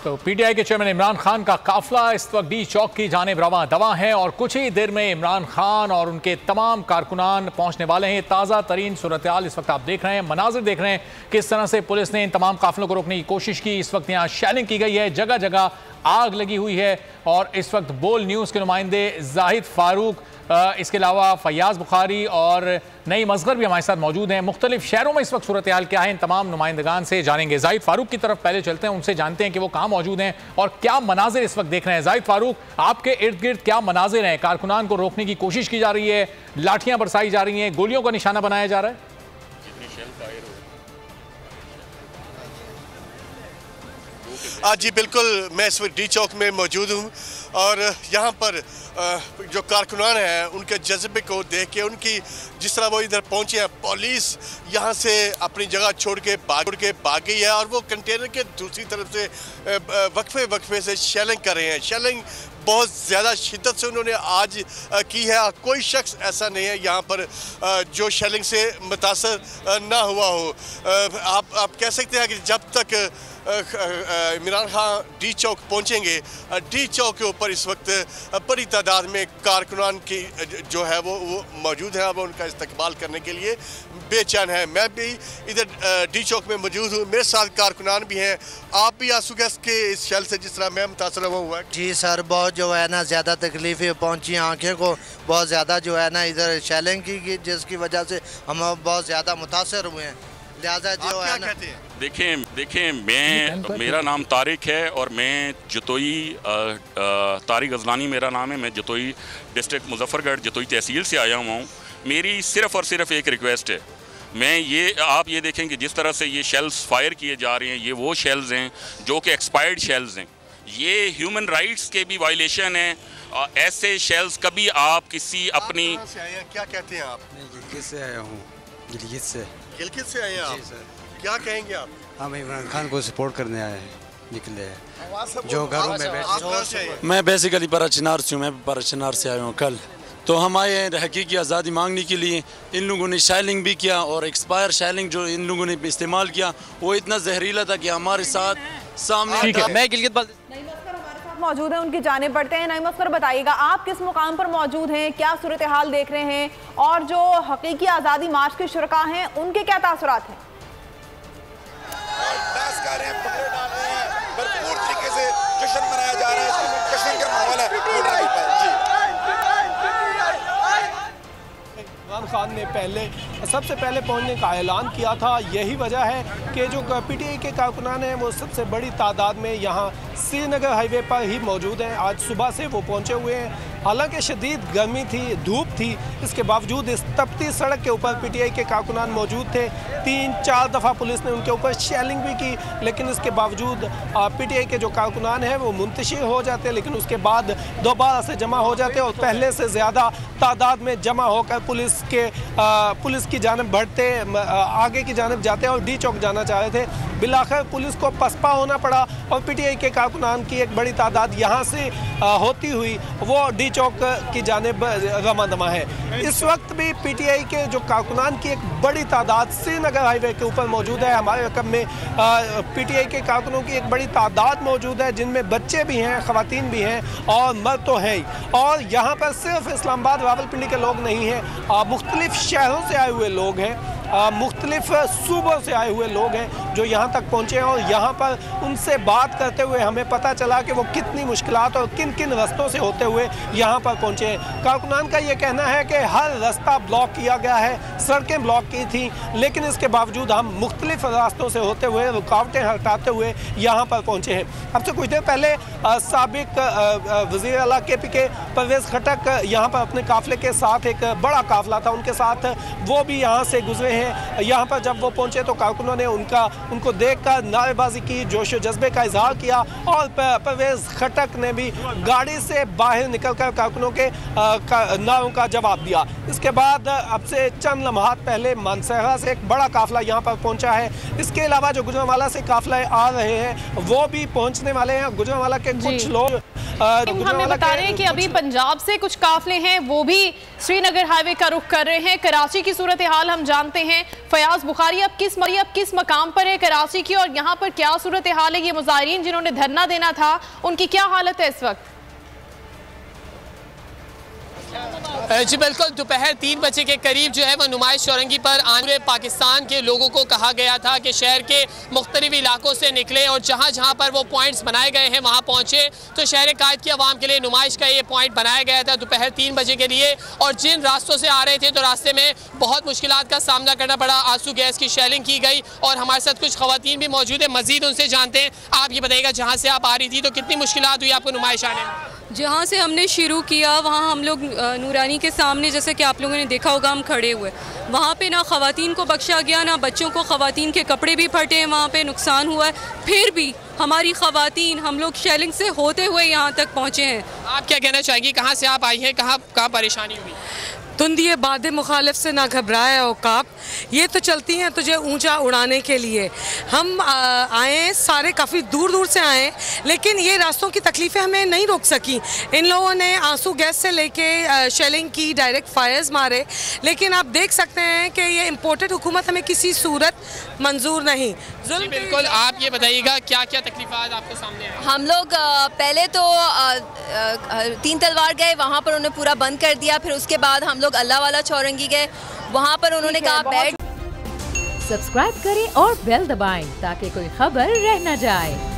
तो पीटीआई के चेयरमैन इमरान खान का काफिला इस वक्त डी चौक की जानिब रवां दवा है और कुछ ही देर में इमरान खान और उनके तमाम कारकुनान पहुंचने वाले हैं। ताज़ा तरीन सूरत-ए-हाल इस वक्त आप देख रहे हैं, मनाजिर देख रहे हैं किस तरह से पुलिस ने इन तमाम काफिलों को रोकने की कोशिश की। इस वक्त यहाँ शेलिंग की गई है, जगह जगह आग लगी हुई है और इस वक्त बोल न्यूज़ के नुमाइंदे जाहिद फारूक, इसके अलावा फयाज बुखारी और नईम असगर भी हमारे साथ मौजूद हैं। मुख्तलिफ शहरों में इस वक्त सूरत हाल क्या है, इन तमाम नुमाइंदगान से जानेंगे। जाहिद फारूक की तरफ पहले चलते हैं, उनसे जानते हैं कि वो कहाँ मौजूद हैं और क्या मनाजिर इस वक्त देख रहे हैं। जाहिद फारूक, आपके इर्द गिर्द क्या मनाजिर हैं? कारकुनान को रोकने की कोशिश की जा रही है, लाठियां बरसाई जा रही हैं, गोलियों का निशाना बनाया जा रहा है। जी बिल्कुल, मैं इस वक्त डी चौक में मौजूद हूँ और यहाँ पर जो कारकुनान हैं उनके जज्बे को देख के, उनकी जिस तरह वो इधर पहुँचे हैं, पुलिस यहाँ से अपनी जगह छोड़ के भाग गई है और वो कंटेनर के दूसरी तरफ से वक्फे से शेलिंग कर रहे हैं। शेलिंग बहुत ज़्यादा शिद्दत से उन्होंने आज की है और कोई शख्स ऐसा नहीं है यहाँ पर जो शेलिंग से मुतासर ना हुआ हो। आप कह सकते हैं कि जब तक इमरान खान डी चौक पहुँचेंगे, डी चौक के ऊपर इस वक्त बड़ी तादाद में कारकुनान की जो है वो मौजूद है। अब उनका इस्तकबाल करने के लिए बेचैन है। मैं भी इधर डी चौक में मौजूद हूँ, मेरे साथ कारकुनान भी हैं। आप भी आंसू गैस के इस शेल से जिस तरह मैं मुतासर हुआ है? जी सर, बहुत जो है ना ज़्यादा तकलीफ़ें पहुँची, आँखें को बहुत ज़्यादा जो है ना इधर शेलिंग की, जिसकी वजह से हम बहुत ज़्यादा मुतासर हुए हैं। लिहाजा जो है ना, देखें मेरा नाम तारिक है और मैं जतोई तारिक गजलानी मेरा नाम है। मैं जतोई डिस्ट्रिक्ट मुजफ्फरगढ़ जतोई तहसील से आया हुआ हूँ। मेरी सिर्फ़ और सिर्फ एक रिक्वेस्ट है, आप ये देखें कि जिस तरह से ये शेल्स फायर किए जा रहे हैं, ये वो शेल्स हैं जो कि एक्सपायर्ड शेल्स हैं। ये ह्यूमन राइट्स के भी वायलेशन है। ऐसे शेल्स कभी आप किसी अपनी क्या कहते हैं आप? गिलगित से आया हूँ। गिलगित से आए हैं आप? क्या कहेंगे आप? हम इमरान खान को सपोर्ट करने आए हैं, निकले हैं जो घरों में बैठे। मैं बेसिकली बराचनार से हूँ, मैं बराचनार से आया हूँ कल। तो हम आए हैं हकीकी आज़ादी मांगने के लिए। इन लोगों ने शेलिंग भी किया और एक्सपायर शेलिंग जो इन लोगों ने इस्तेमाल किया वो इतना जहरीला था कि हमारे साथ सामने। मैं गिलगित मौजूद है, उनकी जानिब बढ़ते हैं। नईम असगर, बताइएगा आप किस मुकाम पर मौजूद हैं, क्या सूरत हाल देख रहे हैं और जो हकीकी आज़ादी मार्च के शुरका हैं उनके क्या तासुरात हैं? भरपूर तरीके से जश्न मनाया जा रहा है, जश्न का माहौल है। इमरान खान ने सबसे पहले पहुंचने का ऐलान किया था। यही वजह है कि जो पीटीआई के कारकुनान हैं वो सबसे बड़ी तादाद में यहाँ श्रीनगर हाईवे पर ही मौजूद हैं। आज सुबह से वो पहुंचे हुए हैं। हालांकि शदीद गर्मी थी, धूप थी, इसके बावजूद इस तपती सड़क के ऊपर पीटीआई के कारकुनान मौजूद थे। 3-4 दफ़ा पुलिस ने उनके ऊपर शेलिंग भी की, लेकिन इसके बावजूद पीटीआई के जो कारकुनान हैं वो मुंतशिर हो जाते, लेकिन उसके बाद दोबारा से जमा हो जाते और पहले से ज़्यादा तादाद में जमा होकर पुलिस की जानिब बढ़ते, आगे की जानिब जाते और डी चौक जाना चाह रहे थे। बिलाखिर पुलिस को पसपा होना पड़ा और पीटीआई के कारकुनान की एक बड़ी तादाद यहाँ से होती हुई वो डी चौक की जानिब रवां दवा है। इस वक्त भी पीटीआई के जो कारकुनान की एक बड़ी तादाद श्रीनगर हाईवे के ऊपर मौजूद है। हमारे रकम में पीटीआई के कारकुनों की एक बड़ी तादाद मौजूद है, जिनमें बच्चे भी हैं, ख़वातीन भी हैं और मर्द तो हैं ही। और यहाँ पर सिर्फ इस्लामाबाद रावलपिंडी के लोग नहीं हैं, मुख्तलिफ शहरों से आए हुए लोग हैं, मुख्तलिफ सूबों से आए हुए लोग हैं जो यहाँ तक पहुँचे हैं। और यहाँ पर उनसे बात करते हुए हमें पता चला कि वो कितनी मुश्किलात और किन किन रास्तों से होते हुए यहाँ पर पहुँचे हैं। कारकुनान का ये कहना है कि हर रास्ता ब्लॉक किया गया है, सड़कें ब्लॉक की थी, लेकिन इसके बावजूद हम मुख्तलिफ रास्तों से होते हुए, रुकावटें हटाते हुए यहाँ पर पहुँचे हैं। अब से कुछ देर पहले साबिक वज़ीर आला KP के परवेज़ खटक यहाँ पर अपने काफ़िले के साथ, एक बड़ा काफ़िला था उनके साथ, वो भी यहाँ से गुजरे हैं। यहाँ पर जब वो पहुंचे तो कारकुनों ने उनको देखकर नारेबाजी की, जोश जज्बे का इजहार किया और परवेज़ खटक ने भी गाड़ी से बाहर निकलकर कारकुनों के नारों का जवाब दिया। इसके बाद अब से चंद लम्हात पहले मानसहरा से एक बड़ा काफिला यहाँ पर पहुंचा है। इसके अलावा जो गुजरांवाला से काफिले आ रहे हैं वो भी पहुँचने वाले हैं। गुजरांवाला के कुछ लोग हमें बता रहे हैं कि अभी पंजाब से कुछ काफले हैं वो भी श्रीनगर हाईवे का रुख कर रहे हैं। कराची की सूरत हाल हम जानते हैं। फयाज बुखारी अब किस मकाम पर है कराची की, और यहाँ पर क्या सूरत हाल है? ये मुजाहिरीन जिन्होंने धरना देना था उनकी क्या हालत है इस वक्त? जी बिल्कुल, दोपहर 3 बजे के करीब जो है वो नुमाइश चौरंगी पर आने पाकिस्तान के लोगों को कहा गया था कि शहर के मुख्तलिफ इलाकों से निकले और जहाँ जहाँ पर वो पॉइंट्स बनाए गए हैं वहाँ पहुँचे। तो शहर कायद की आवाम के लिए नुमाइश का ये पॉइंट बनाया गया था दोपहर 3 बजे के लिए, और जिन रास्तों से आ रहे थे तो रास्ते में बहुत मुश्किलात का सामना करना पड़ा। आंसू गैस की शेलिंग की गई और हमारे साथ कुछ खवातीन भी मौजूद है, मजीद उनसे जानते हैं। आप ये बताइएगा, जहाँ से आप आ रही थी तो कितनी मुश्किलात हुई आपको नुमाइश आने में? जहाँ से हमने शुरू किया वहाँ हम लोग नूरानी के सामने, जैसे कि आप लोगों ने देखा होगा, हम खड़े हुए। वहाँ पे ना ख़वातीन को बख्शा गया ना बच्चों को। ख़वातीन के कपड़े भी फटे हैं, वहाँ पे नुकसान हुआ है। फिर भी हमारी ख़वातीन, हम लोग शेलिंग से होते हुए यहाँ तक पहुँचे हैं। आप क्या कहना चाहेंगी, कहाँ से आप आई हैं, कहाँ परेशानी हुई? धुंधिए बाद मुखालिफ से ना घबराए औकाब, ये तो चलती हैं तुझे ऊंचा उड़ाने के लिए। हम आए सारे काफ़ी दूर दूर से आए, लेकिन ये रास्तों की तकलीफ़ें हमें नहीं रोक सकी। इन लोगों ने आंसू गैस से लेके शेलिंग की, डायरेक्ट फायर्स मारे, लेकिन आप देख सकते हैं कि ये इम्पोर्टेड हुकूमत हमें किसी सूरत मंजूर नहीं। बिल्कुल, आप ये बताइएगा क्या क्या तकलीफ़ात आपको सामने आए? हम लोग पहले तो 3 तलवार गए, वहाँ पर उन्होंने पूरा बंद कर दिया। फिर उसके बाद हम लोग अल्लाह वाला चौरंगी गए, वहाँ पर उन्होंने कहा बैठ। सब्सक्राइब करें और बेल दबाएं ताकि कोई खबर रह न जाए।